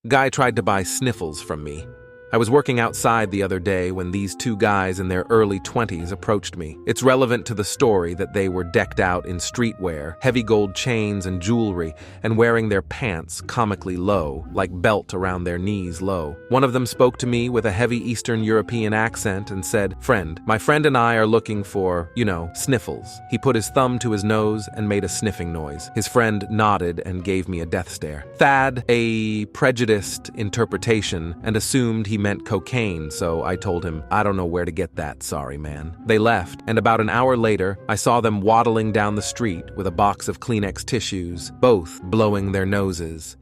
Guy tried to buy sniffles from me. I was working outside the other day when these two guys in their early 20s approached me. It's relevant to the story that they were decked out in streetwear, heavy gold chains and jewelry, and wearing their pants comically low, like belt around their knees low. One of them spoke to me with a heavy Eastern European accent and said, my friend and I are looking for, sniffles." He put his thumb to his nose and made a sniffing noise. His friend nodded and gave me a death stare. Thad, a prejudiced interpretation, and assumed he meant cocaine, so I told him, "I don't know where to get that, sorry man." They left, and about an hour later, I saw them waddling down the street with a box of Kleenex tissues, both blowing their noses.